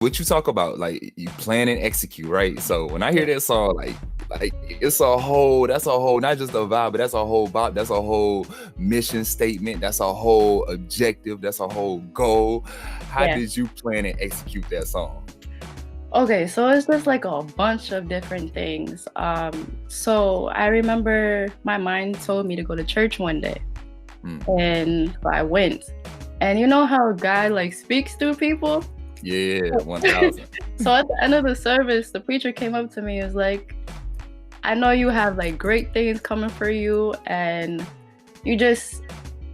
what you talk about, like you plan and execute, right? So when I hear that song, like it's a whole, that's a whole, not just a vibe, but that's a whole vibe, that's a whole mission statement, that's a whole objective, that's a whole goal. How did you plan and execute that song? Okay, so it's just like a bunch of different things. So I remember my mind told me to go to church one day, and so I went. And you know how God like speaks through people? Yeah, 1000. So at the end of the service, the preacher came up to me and was like, I know you have like great things coming for you, and you just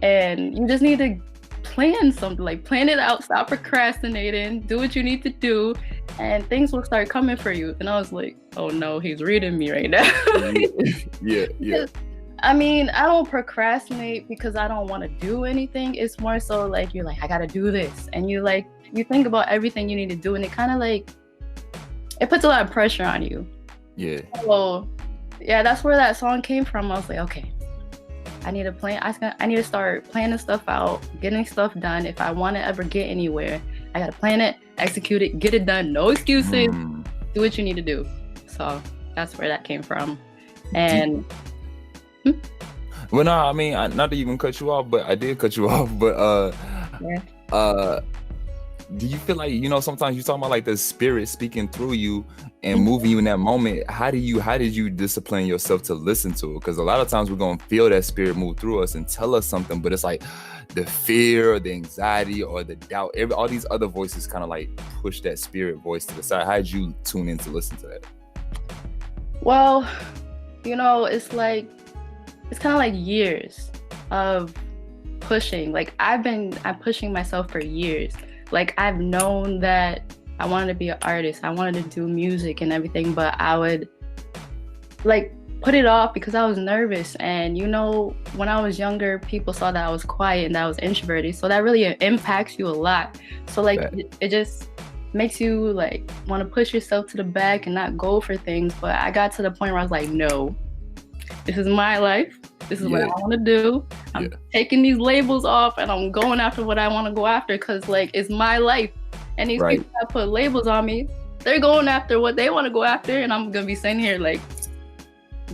need to plan something, like plan it out, stop procrastinating, do what you need to do, and things will start coming for you. And I was like, oh no, he's reading me right now. Yeah. I mean, I don't procrastinate because I don't want to do anything. It's more so like you're like, I gotta do this, and you think about everything you need to do, and it kind of like it puts a lot of pressure on you. Yeah. So yeah, that's where that song came from. I was like, okay, I need to plan. I need to start planning stuff out, getting stuff done. If I want to ever get anywhere, I gotta plan it, execute it, get it done. No excuses. Do what you need to do. So that's where that came from. And well, no, I mean, not to even cut you off, but I did cut you off. But do you feel like, you know, sometimes you talk about like the spirit speaking through you and moving you in that moment? How did you discipline yourself to listen to it? Because a lot of times we're gonna feel that spirit move through us and tell us something, but it's like the fear or the anxiety or the doubt, all these other voices kind of like push that spirit voice to the side. How did you tune in to listen to that? Well, you know, it's kind of like years of pushing. Like I'm pushing myself for years. Like I've known that I wanted to be an artist. I wanted to do music and everything, but I would like put it off because I was nervous. And you know, when I was younger, people saw that I was quiet and that I was introverted. So that really impacts you a lot. So like it just makes you like want to push yourself to the back and not go for things. But I got to the point where I was like, no, this is my life. This is what I want to do. I'm taking these labels off and I'm going after what I want to go after, because like it's my life. And these people that put labels on me, they're going after what they want to go after, and I'm gonna be sitting here like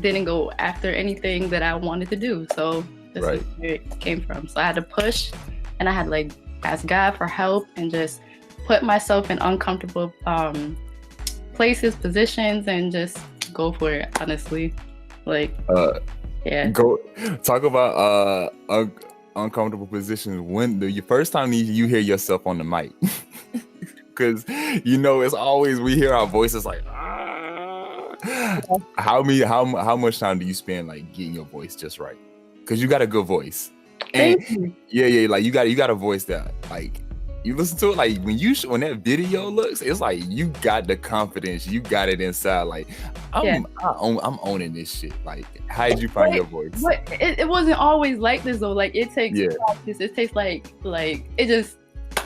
didn't go after anything that I wanted to do. So this is where it came from. So I had to push, and I had to like ask God for help and just put myself in uncomfortable places, positions, and just go for it, honestly. Like go talk about uncomfortable positions. When the first time you hear yourself on the mic, because you know it's always we hear our voices like how much time do you spend like getting your voice just right? Because you got a good voice, and like you got a voice that like you listen to it, like when that video looks, it's like you got the confidence, you got it inside. Like I'm owning this shit. Like how did you find your voice? But it wasn't always like this though. Like it takes practice. It takes like it just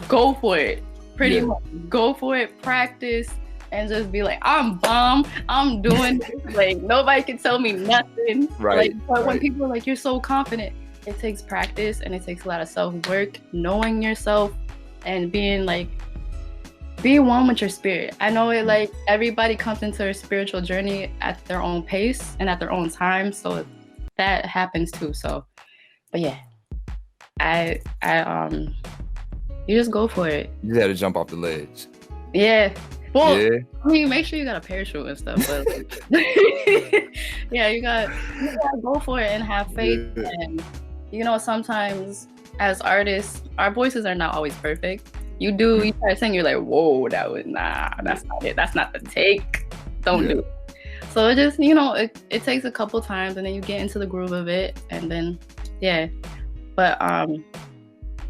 go for it. Pretty much go for it, practice, and just be like, I'm bomb. I'm doing this. Like nobody can tell me nothing. But when people are like, you're so confident, it takes practice and it takes a lot of self-work, knowing yourself, and being one with your spirit. I know it like everybody comes into a spiritual journey at their own pace and at their own time, so that happens too. So, but yeah, I you just go for it. You had to jump off the ledge. Yeah. Well, I mean, make sure you got a parachute and stuff. But you gotta go for it and have faith. Yeah. And you know, sometimes as artists, our voices are not always perfect. You try to sing, you're like, whoa, that's not it. That's not the take. Don't do it. So it just, you know, it takes a couple times and then you get into the groove of it, and then But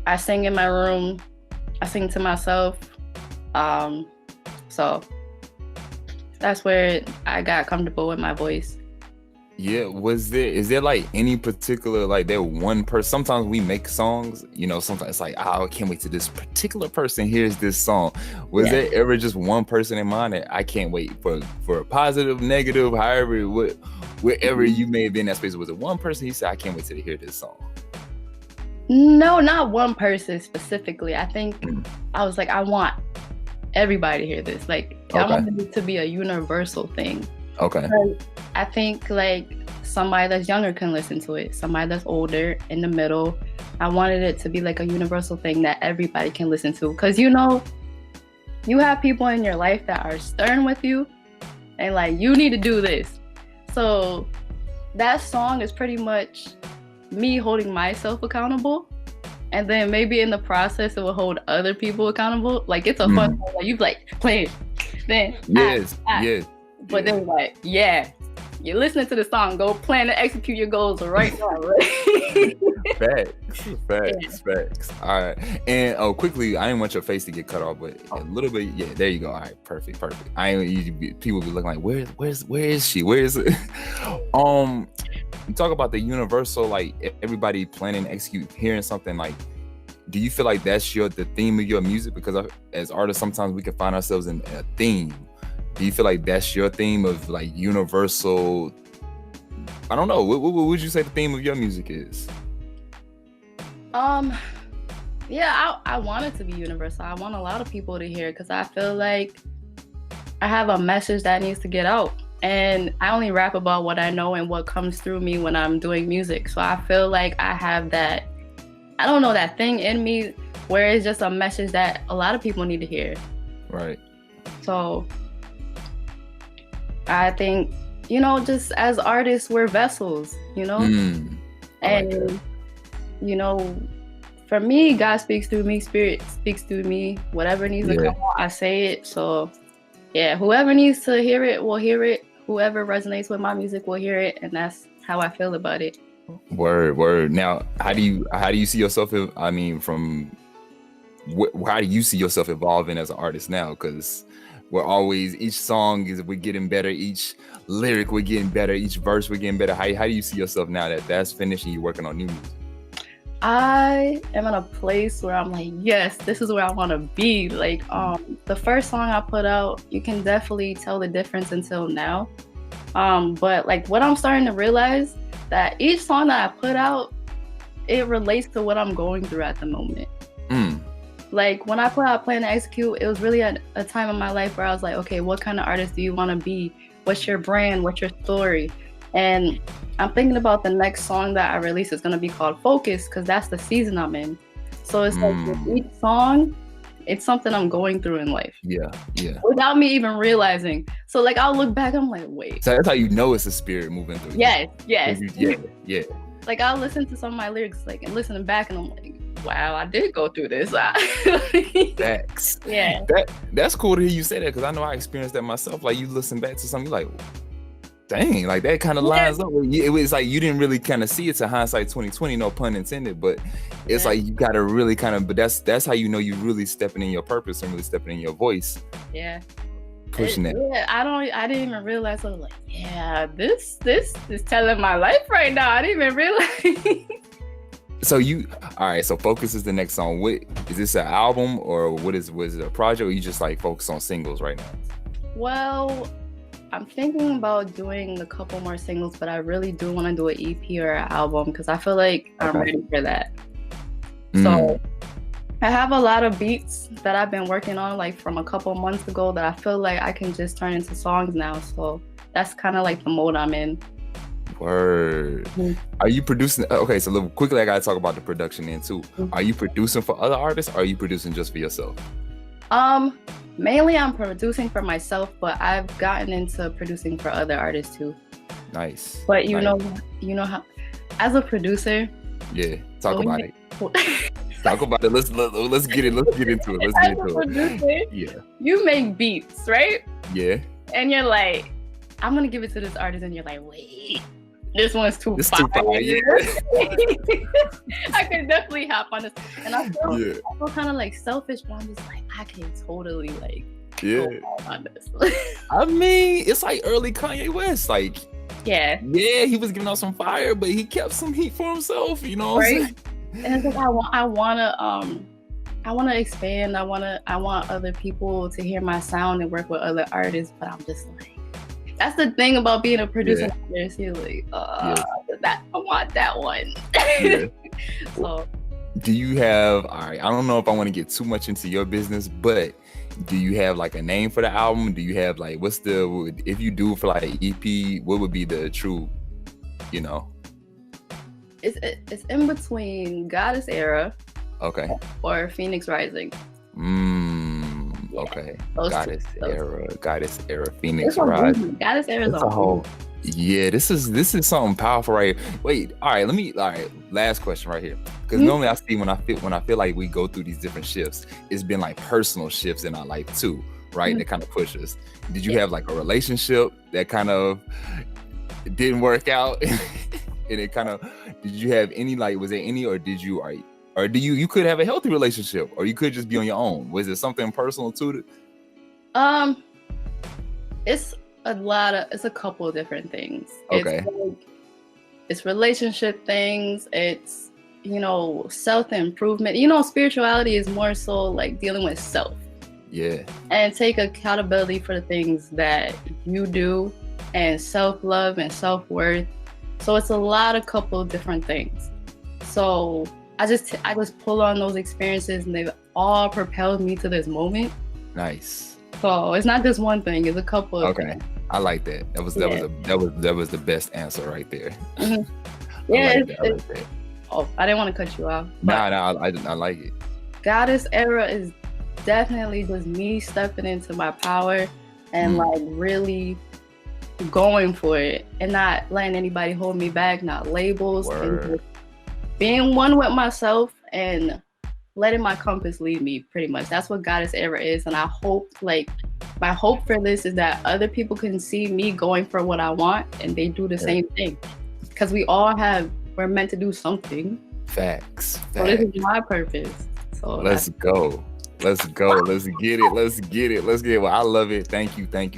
I sing in my room. I sing to myself. So that's where I got comfortable with my voice. Yeah, is there like any particular, like that one person? Sometimes we make songs, you know, sometimes it's like, oh, I can't wait till this particular person hears this song. Was there ever just one person in mind that I can't wait for a positive, negative, however, wherever you may have been in that space? Was it one person you said, I can't wait till to hear this song? No, not one person specifically. I think I was like, I want everybody to hear this. Like, I Okay. wanted it to be a universal thing. Okay. Because I think like somebody that's younger can listen to it, somebody that's older, in the middle. I wanted it to be like a universal thing that everybody can listen to. Because, you know, you have people in your life that are stern with you and like, you need to do this. So that song is pretty much me holding myself accountable. And then maybe in the process, it will hold other people accountable. Like, it's a fun song. Like, you like, play it. Then, yes. But then, like, yeah, you're listening to the song. Go plan to execute your goals right now. Right? Facts. All right. And quickly, I didn't want your face to get cut off, but a little bit. Yeah, there you go. All right, perfect. I ain't usually people be looking like, where is she? Where is it? You talk about the universal, like everybody planning to execute, hearing something like. Do you feel like that's the theme of your music? Because as artists, sometimes we can find ourselves in a theme. Do you feel like that's your theme of like universal? I don't know. What would you say the theme of your music is? Yeah, I want it to be universal. I want a lot of people to hear, because I feel like I have a message that needs to get out. And I only rap about what I know and what comes through me when I'm doing music. So I feel like I have that, I don't know, that thing in me where it's just a message that a lot of people need to hear. Right. So I think, you know, just as artists, we're vessels, you know? And, you know, for me, God speaks through me, Spirit speaks through me. Whatever needs to come out, I say it. So yeah, whoever needs to hear it will hear it. Whoever resonates with my music will hear it. And that's how I feel about it. Word. Now, how do you see yourself? I mean, how do you see yourself evolving as an artist now? Because each song we're getting better, each lyric we're getting better, each verse we're getting better. How do you see yourself now that that's finished and you're working on new music? I am in a place where I'm like, yes, this is where I want to be. Like, the first song I put out, you can definitely tell the difference until now. But like what I'm starting to realize, that each song that I put out, it relates to what I'm going through at the moment. Like when I put out Plan to Execute, it was really at a time in my life where I was like, okay, what kind of artist do you want to be? What's your brand? What's your story? And I'm thinking about the next song that I release is going to be called Focus, because that's the season I'm in. So it's like with each song, it's something I'm going through in life. Yeah. Without me even realizing. So like I'll look back, I'm like, wait. So that's how you know it's a spirit moving through. Yes. Yeah. Like I'll listen to some of my lyrics, like, and listening back, and I'm like, wow, I did go through this. Facts. Yeah. That's cool to hear you say that, because I know I experienced that myself. Like you listen back to something, you're like, dang, like that kind of lines up. It was like you didn't really kind of see it to hindsight 2020, no pun intended, but it's like you gotta really kind of, but that's how you know you really stepping in your purpose and really stepping in your voice. Yeah. Pushing that. Yeah, I didn't even realize. I was like, yeah, this is telling my life right now. I didn't even realize. So all right, so Focus is the next song. What is this, an album, or was it a project, or you just like focus on singles right now? Well, I'm thinking about doing a couple more singles, but I really do want to do an EP or an album, because I feel like I'm ready for that. So I have a lot of beats that I've been working on like from a couple months ago that I feel like I can just turn into songs now. So that's kind of like the mode I'm in. Word. Are you producing? Okay, so quickly, I gotta talk about the production then too. Are you producing for other artists, or are you producing just for yourself? Mainly I'm producing for myself, but I've gotten into producing for other artists too. Nice. But you know how, as a producer. Yeah, talk about it. Talk about it. Let's get into it. Yeah. You make beats, right? Yeah. And you're like, I'm gonna give it to this artist, and you're like, wait, this one's too fire. Yeah. I can definitely hop on this, and I feel kind of like selfish, but I'm just like, I can totally like go on this. I mean, it's like early Kanye West, like yeah, he was giving out some fire, but he kept some heat for himself, you know what I'm saying? And it's like I wanna expand. I want other people to hear my sound and work with other artists, but I'm just like, that's the thing about being a producer. You're like, I want that one. So do you have, all right, I don't know if I want to get too much into your business, but Do you have like a name for the album? Do you have like if you do for like EP, what would be the true, you know? It's in between Gawdess Era, Okay. or Phoenix Rising. Yeah, okay. Gawdess Era, Phoenix Rising. Gawdess Era is a whole. Yeah, this is something powerful right here. Wait, all right, last question right here. Because normally I see when I feel like we go through these different shifts, it's been like personal shifts in our life too, right? That kind of push us. Did you have like a relationship that kind of didn't work out? And it kind of, did you have any, like, was there any, or did you, or do you could have a healthy relationship, or you could just be on your own? Was there something personal to it? It's a couple of different things. Okay. It's relationship things. It's, self-improvement. Spirituality is more so like dealing with self. Yeah. And take accountability for the things that you do, and self-love and self-worth. So it's a couple of different things. So I just pull on those experiences, and they've all propelled me to this moment. Nice. So it's not just one thing; it's a couple of things. I like that. That was the best answer right there. Mm-hmm. Yeah, I like that. Oh, I didn't want to cut you off. I like it. Gawdess Era is definitely just me stepping into my power and like really going for it, and not letting anybody hold me back, not labels, and just being one with myself and letting my compass lead me. Pretty much, that's what Gawdess Era is. And I hope, my hope for this is that other people can see me going for what I want, and they do the same thing, because we're meant to do something. Facts. So this is my purpose. So let's go. Let's get it. Well, I love it. Thank you. That's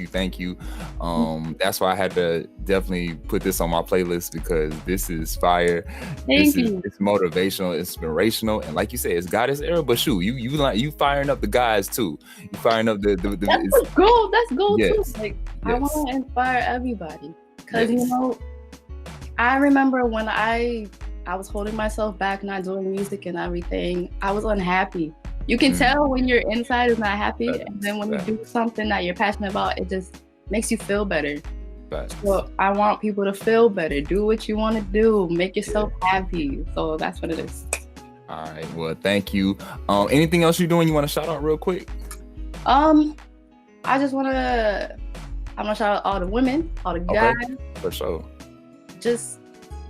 why I had to definitely put this on my playlist, because this is fire. It's motivational, inspirational, and like you said, it's Gawdess Era. But shoot, you firing up the guys too. You firing up the That's goal. That's goal too. I want to inspire everybody, because I remember when I was holding myself back, not doing music and everything. I was unhappy. You can tell when your inside is not happy, and then when you do something that you're passionate about, it just makes you feel better. So I want people to feel better. Do what you want to do. Make yourself happy. So that's what it is. All right. Well, thank you. Anything else you're doing you want to shout out real quick? I'm gonna shout out all the women, all the guys. For sure. Just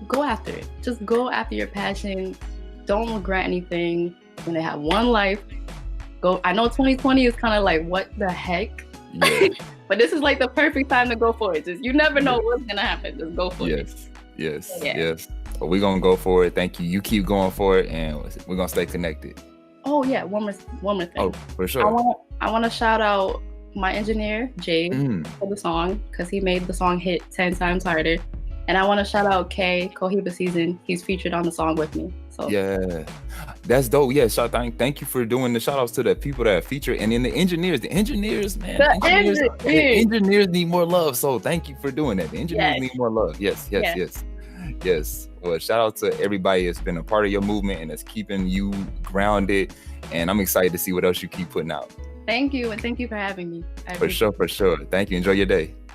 go after it. Just go after your passion. Don't regret anything. When they have one life, go. I know 2020 is kind of like, what the heck? Yeah. But this is like the perfect time to go for it. Just, you never know what's gonna happen. Just go for it. Yes. Well, we're gonna go for it. Thank you. You keep going for it, and we're gonna stay connected. Oh yeah, one more thing. Oh, for sure. I want to shout out my engineer Jade for the song, because he made the song hit 10 times harder. And I want to shout out Kay, Cohiba Season. He's featured on the song with me. So yeah, that's dope. Yeah, thank you for doing the shout outs to the people that are featured, and then the engineers, man. The engineers need more love. So thank you for doing that. The engineers need more love. Yes. Well, shout out to everybody that's been a part of your movement and that's keeping you grounded. And I'm excited to see what else you keep putting out. Thank you, and thank you for having me. For sure. Thank you. Enjoy your day.